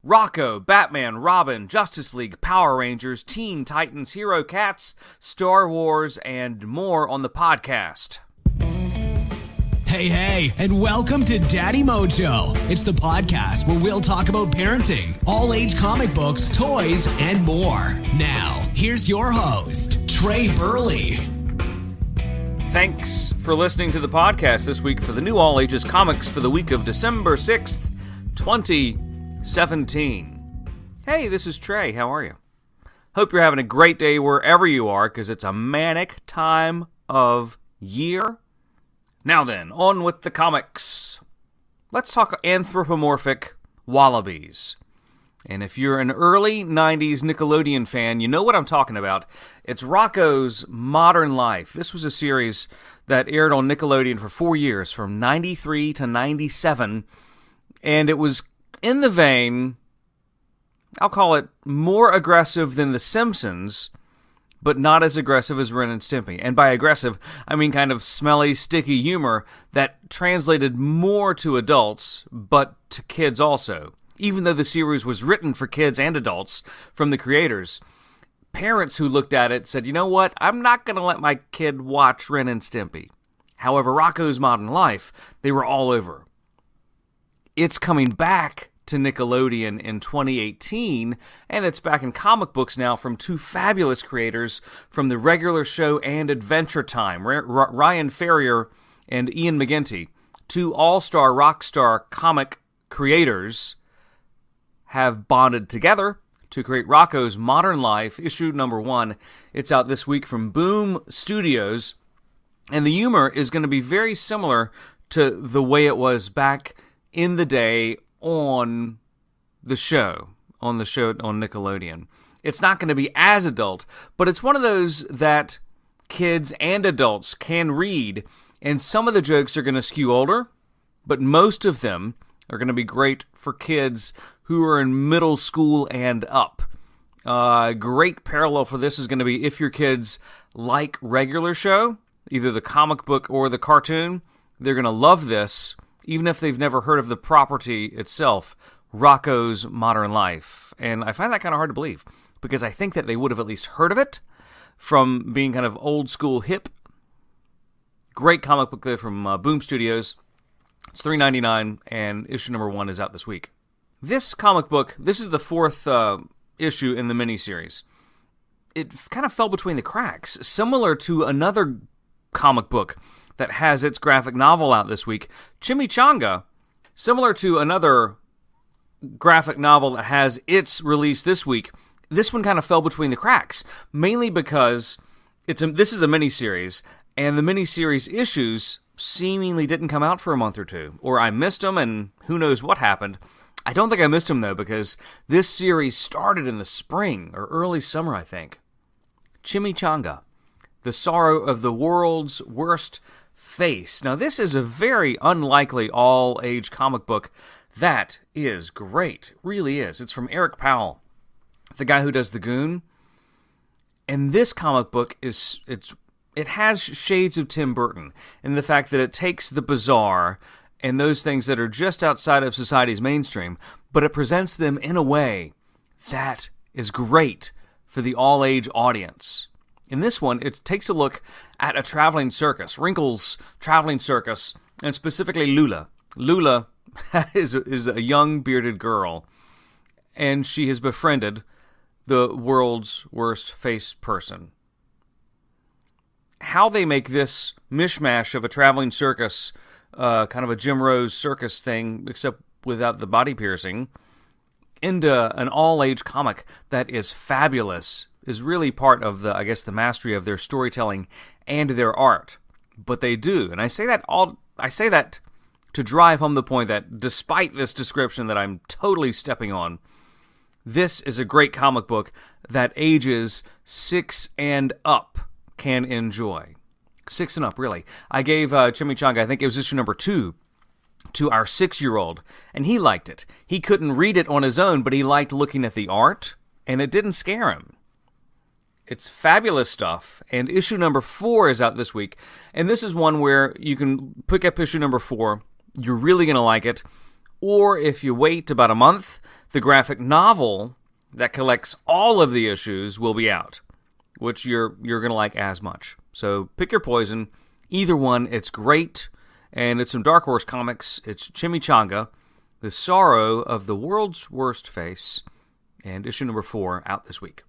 Rocko, Batman, Robin, Justice League, Power Rangers, Teen Titans, Herocats, Star Wars, and more on the podcast. Hey, and welcome to Daddy Mojo. It's the podcast where we'll talk about parenting, all-age comic books, toys, and more. Now, here's your host, Trey Burley. Thanks for listening to the podcast this week for the new All Ages Comics for the week of December 6th, 2017. Hey, this is Trey. How are you? Hope you're having a great day wherever you are, because it's a manic time of year. Now then, on with the comics. Let's talk anthropomorphic wallabies. And if you're an early 90s Nickelodeon fan, you know what I'm talking about. It's Rocko's Modern Life. This was a series that aired on Nickelodeon for 4 years, from 93 to 97. And it was in the vein, I'll call it more aggressive than The Simpsons, but not as aggressive as Ren and Stimpy. And by aggressive, I mean kind of smelly, sticky humor that translated more to adults, but to kids also. Even though the series was written for kids and adults from the creators, parents who looked at it said, you know what, I'm not going to let my kid watch Ren and Stimpy. However, Rocko's Modern Life, they were all over. It's coming back to Nickelodeon in 2018, and it's back in comic books now from two fabulous creators from the regular show and Adventure Time, Ryan Ferrier and Ian McGinty. Two all-star rock star comic creators have bonded together to create Rocko's Modern Life, issue number 1. It's out this week from Boom Studios, and the humor is going to be very similar to the way it was back in the day on the show on Nickelodeon. It's not going to be as adult, but it's one of those that kids and adults can read, and some of the jokes are going to skew older, but most of them are going to be great for kids who are in middle school and up. Great parallel for this is going to be if your kids like regular show, either the comic book or the cartoon, they're going to love this, even if they've never heard of the property itself, Rocko's Modern Life. And I find that kind of hard to believe, because I think that they would have at least heard of it from being kind of old school hip. Great comic book there from Boom Studios. It's $3.99, and issue number 1 is out this week. This comic book, this is the 4th issue in the miniseries. It kind of fell between the cracks, similar to another comic book that has its graphic novel out this week, Chimichanga. Similar to another graphic novel that has its release this week, this one kind of fell between the cracks, mainly because this is a miniseries, and the miniseries issues seemingly didn't come out for a month or two, or I missed them, and who knows what happened. I don't think I missed them, though, because this series started in the spring, or early summer, I think. Chimichanga, The Sorrow of the World's Worst Face. Now, this is a very unlikely all-age comic book that is great. It really is. It's from Eric Powell, the guy who does The Goon. And this comic book it has shades of Tim Burton in the fact that it takes the bizarre and those things that are just outside of society's mainstream, but it presents them in a way that is great for the all-age audience. In this one, it takes a look at a traveling circus, Wrinkle's traveling circus, and specifically Lula. Lula is a young bearded girl, and she has befriended the world's worst face person. How they make this mishmash of a traveling circus, kind of a Jim Rose circus thing, except without the body piercing, into an all-age comic that is fabulous, is really part of the mastery of their storytelling and their art. But they do, and I say that to drive home the point that despite this description that I'm totally stepping on, this is a great comic book that ages 6 and up can enjoy. 6 and up, really. I gave Chimichanga, I think it was issue number 2, to our 6-year-old, and he liked it. He couldn't read it on his own, but he liked looking at the art, and it didn't scare him. It's fabulous stuff, and issue number 4 is out this week, and this is one where you can pick up issue number 4. You're really going to like it. Or if you wait about a month, the graphic novel that collects all of the issues will be out, which you're going to like as much. So pick your poison. Either one, it's great, and it's some Dark Horse Comics. It's Chimichanga, The Sorrow of the World's Worst Face, and issue number 4 out this week.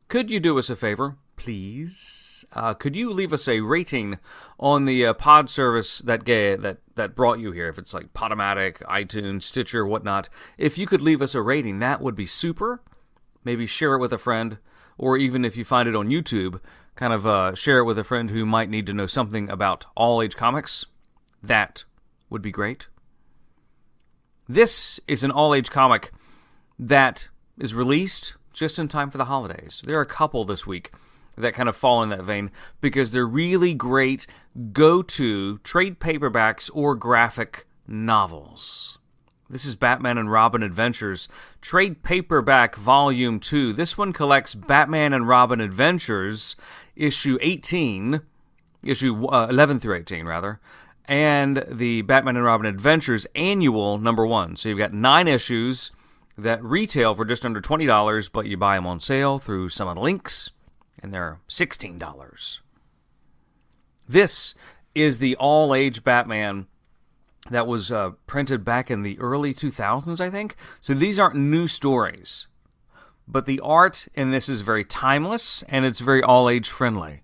Could you do us a favor, please? Could you leave us a rating on the pod service that brought you here? If it's like Podomatic, iTunes, Stitcher, whatnot. If you could leave us a rating, that would be super. Maybe share it with a friend, or even if you find it on YouTube, kind of share it with a friend who might need to know something about all-age comics. That would be great. This is an all-age comic that is released just in time for the holidays. There are a couple this week that kind of fall in that vein because they're really great go-to trade paperbacks or graphic novels. This is Batman and Robin Adventures, Trade Paperback Volume 2. This one collects Batman and Robin Adventures, issue 11 through 18, rather, and the Batman and Robin Adventures Annual number 1. So you've got 9 issues that retail for just under $20, but you buy them on sale through some of the links, and they're $16. This is the all-age Batman that was printed back in the early 2000s, I think. So these aren't new stories. But the art in this is very timeless, and it's very all-age friendly.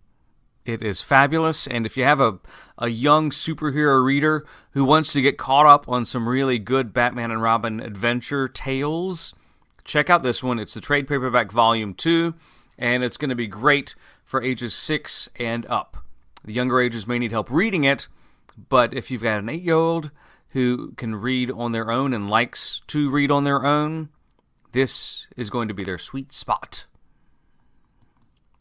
It is fabulous, and if you have a young superhero reader who wants to get caught up on some really good Batman and Robin adventure tales, check out this one. It's the Trade Paperback Volume 2, and it's going to be great for ages 6 and up. The younger ages may need help reading it, but if you've got an 8-year-old who can read on their own and likes to read on their own, this is going to be their sweet spot.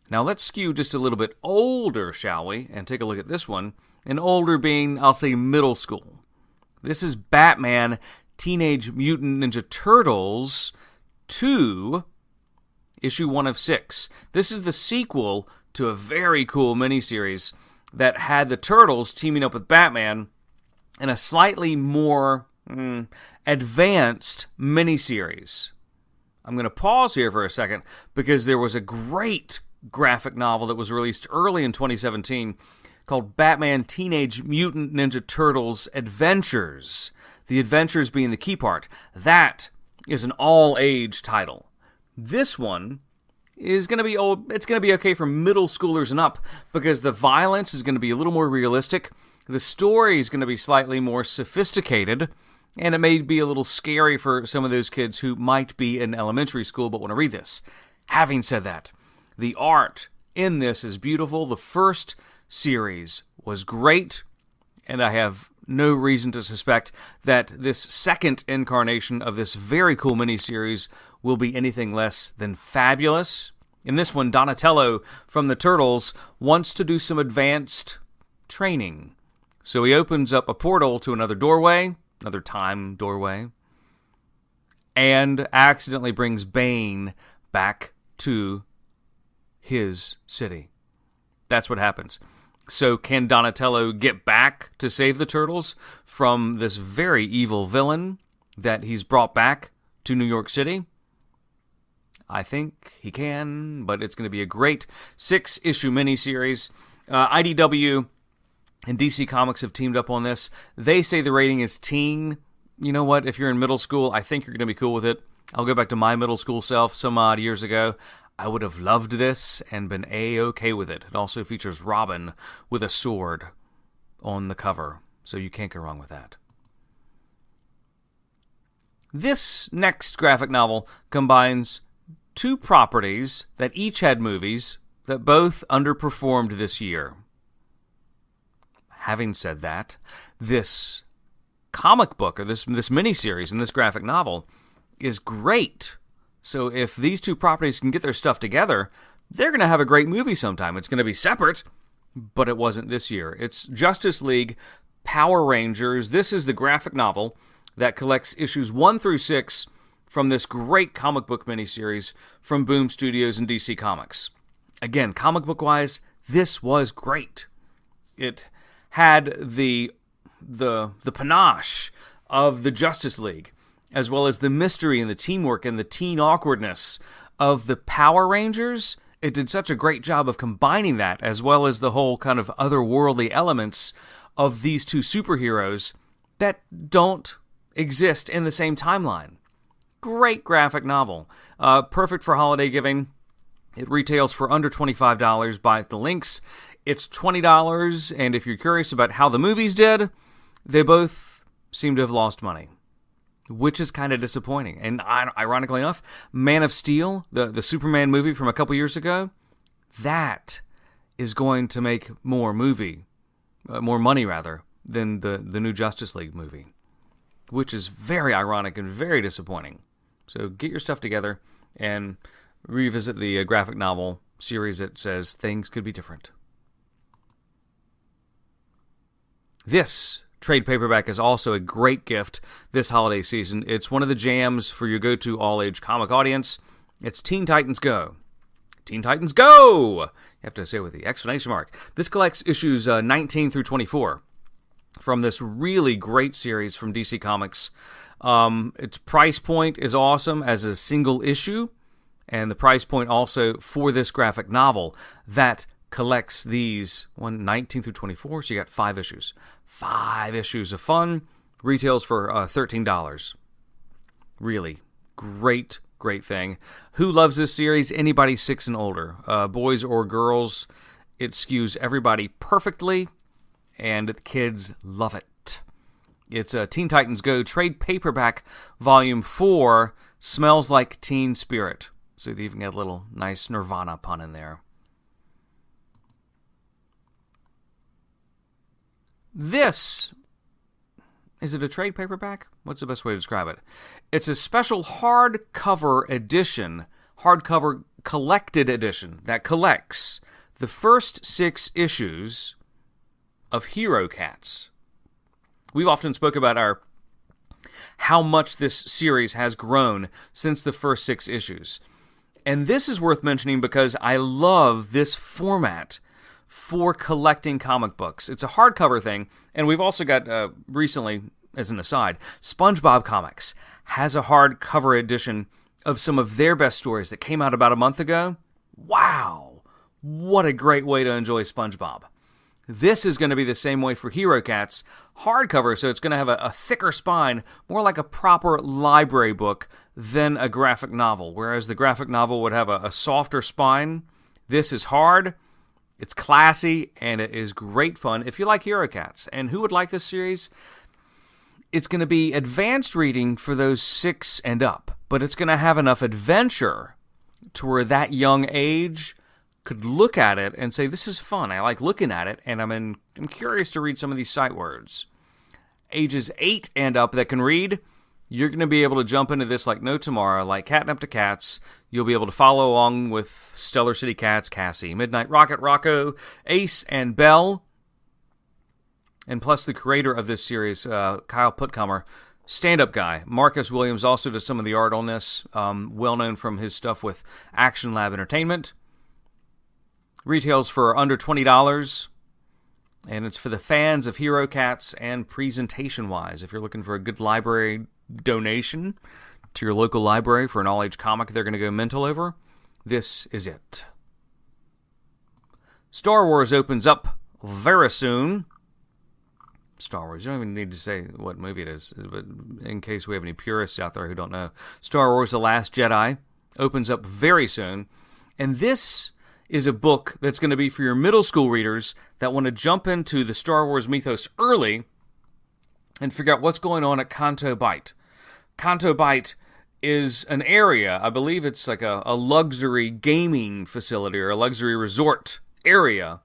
Now let's skew just a little bit older, shall we, and take a look at this one. And older being, I'll say, middle school. This is Batman Teenage Mutant Ninja Turtles 2, issue 1 of 6. This is the sequel to a very cool miniseries that had the Turtles teaming up with Batman in a slightly more advanced miniseries. I'm going to pause here for a second because there was a great graphic novel that was released early in 2017 called Batman Teenage Mutant Ninja Turtles Adventures. The adventures being the key part. That is an all-age title. This one is going to be old. It's going to be okay for middle schoolers and up because the violence is going to be a little more realistic. The story is going to be slightly more sophisticated, and it may be a little scary for some of those kids who might be in elementary school but want to read this. Having said that, the art in this is beautiful. The first series was great, and I have no reason to suspect that this second incarnation of this very cool miniseries will be anything less than fabulous. In this one, Donatello from the Turtles wants to do some advanced training. So he opens up a portal to another doorway, another time doorway, and accidentally brings Bane back to his city. That's what happens. So can Donatello get back to save the Turtles from this very evil villain that he's brought back to New York City? I think he can, but it's going to be a great 6-issue miniseries. IDW and DC Comics have teamed up on this. They say the rating is teen. You know what? If you're in middle school, I think you're going to be cool with it. I'll go back to my middle school self some odd years ago. I would have loved this and been A-okay with it. It also features Robin with a sword on the cover, so you can't go wrong with that. This next graphic novel combines 2 properties that each had movies that both underperformed this year. Having said that, this comic book, or this miniseries and this graphic novel, is great. So if these 2 properties can get their stuff together, they're going to have a great movie sometime. It's going to be separate, but it wasn't this year. It's Justice League Power Rangers. This is the graphic novel that collects issues 1 through 6 from this great comic book miniseries from Boom Studios and DC Comics. Again, comic book-wise, this was great. It had the the panache of the Justice League, as well as the mystery and the teamwork and the teen awkwardness of the Power Rangers. It did such a great job of combining that, as well as the whole kind of otherworldly elements of these two superheroes that don't exist in the same timeline. Great graphic novel. Perfect for holiday giving. It retails for under $25. Buy the links. It's $20, and if you're curious about how the movies did, they both seem to have lost money, which is kind of disappointing. And ironically enough, Man of Steel, the Superman movie from a couple years ago, that is going to make more money than the new Justice League movie, which is very ironic and very disappointing. So get your stuff together and revisit the graphic novel series that says things could be different. This trade paperback is also a great gift this holiday season. It's one of the jams for your go-to all-age comic audience. It's Teen Titans Go. Teen Titans Go! You have to say it with the exclamation mark. This collects issues 19 through 24 from this really great series from DC Comics. Its price point is awesome as a single issue, and the price point also for this graphic novel that collects these 19 through 24, so you got 5 issues. 5 issues of fun. Retails for $13. Really great thing. Who loves this series? Anybody 6 and older. Boys or girls. It skews everybody perfectly, and the kids love it. It's Teen Titans Go trade paperback volume 4. Smells like teen spirit. So they even got a little nice Nirvana pun in there. This, is it a trade paperback? What's the best way to describe it? It's a special hardcover edition, hardcover collected edition that collects the first 6 issues of Herocats. We've often spoke about how much this series has grown since the first 6 issues. And this is worth mentioning because I love this format for collecting comic books. It's a hardcover thing, and we've also got, recently, as an aside, SpongeBob Comics has a hardcover edition of some of their best stories that came out about a month ago. Wow! What a great way to enjoy SpongeBob. This is going to be the same way for Herocats, hardcover, so it's going to have a thicker spine, more like a proper library book than a graphic novel, whereas the graphic novel would have a softer spine. This is hard. It's classy, and it is great fun if you like Herocats. And who would like this series? It's going to be advanced reading for those 6 and up, but it's going to have enough adventure to where that young age could look at it and say, this is fun, I like looking at it, and I'm curious to read some of these sight words. Ages 8 and up that can read, you're going to be able to jump into this like no tomorrow, like Catnip to Cats. You'll be able to follow along with Stellar City Cats, Cassie, Midnight Rocket, Rocko, Ace, and Belle. And plus the creator of this series, Kyle Putcomer, stand-up guy. Marcus Williams also does some of the art on this, well-known from his stuff with Action Lab Entertainment. Retails for under $20, and it's for the fans of Herocats and presentation-wise. If you're looking for a good library donation to your local library for an all-age comic they're going to go mental over, this is it. Star Wars opens up very soon. Star Wars, you don't even need to say what movie it is, but in case we have any purists out there who don't know, Star Wars The Last Jedi opens up very soon, and this is a book that's going to be for your middle school readers that want to jump into the Star Wars mythos early and figure out what's going on at Canto Bight. Canto Bight is an area, I believe it's like a luxury gaming facility or a luxury resort area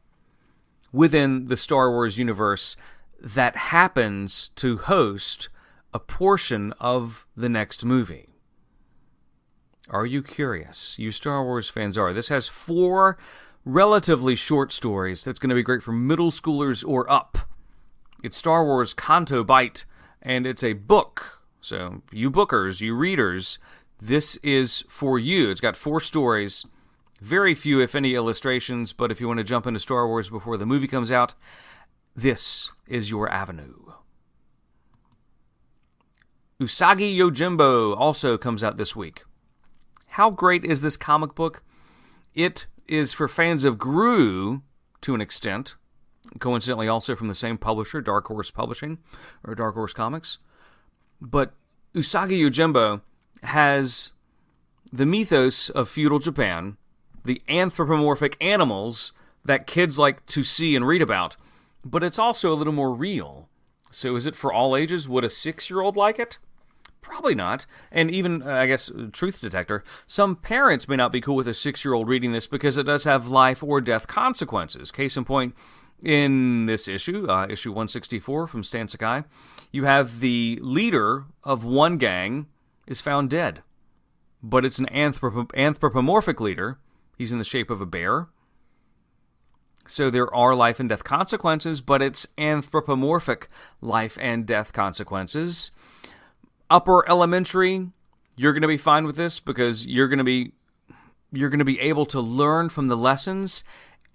within the Star Wars universe that happens to host a portion of the next movie. Are you curious? You Star Wars fans are. This has 4 relatively short stories that's going to be great for middle schoolers or up. It's Star Wars Canto Bight, and it's a book. So, you bookers, you readers, this is for you. It's got 4 stories, very few, if any, illustrations, but if you want to jump into Star Wars before the movie comes out, this is your avenue. Usagi Yojimbo also comes out this week. How great is this comic book? It is for fans of Gru to an extent. Coincidentally, also from the same publisher, Dark Horse Publishing, or Dark Horse Comics. But Usagi Yojimbo has the mythos of feudal Japan, the anthropomorphic animals that kids like to see and read about, but it's also a little more real. So is it for all ages? Would a 6-year-old like it? Probably not. And even, I guess, truth detector, some parents may not be cool with a 6-year-old reading this because it does have life or death consequences. Case in point, in this issue, issue 164 from Stan Sakai, you have the leader of one gang is found dead. But it's an anthropomorphic leader. He's in the shape of a bear. So there are life and death consequences, but it's anthropomorphic life and death consequences. Upper elementary, you're going to be fine with this because you're going to be able to learn from the lessons,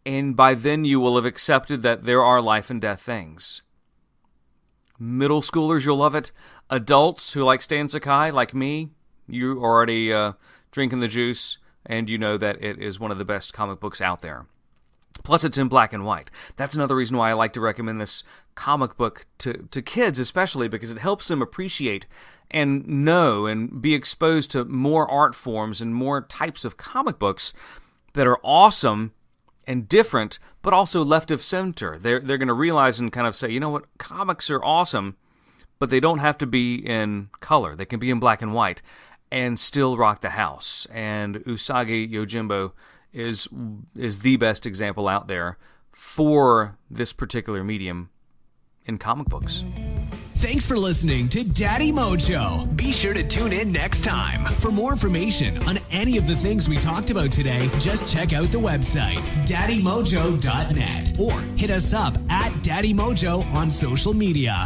and by then you will have accepted that there are life and death things. Middle schoolers, you'll love it. Adults who like Stan Sakai, like me, you're already drinking the juice, and you know that it is one of the best comic books out there. Plus, it's in black and white. That's another reason why I like to recommend this comic book to kids, especially because it helps them appreciate and know and be exposed to more art forms and more types of comic books that are awesome and different, but also left of center. They're going to realize and kind of say, you know what, comics are awesome, but they don't have to be in color. They can be in black and white and still rock the house. And Usagi Yojimbo is the best example out there for this particular medium in comic books. Thanks for listening to Daddy Mojo. Be sure to tune in next time. For more information on any of the things we talked about today, just check out the website, daddymojo.net, or hit us up at Daddy Mojo on social media.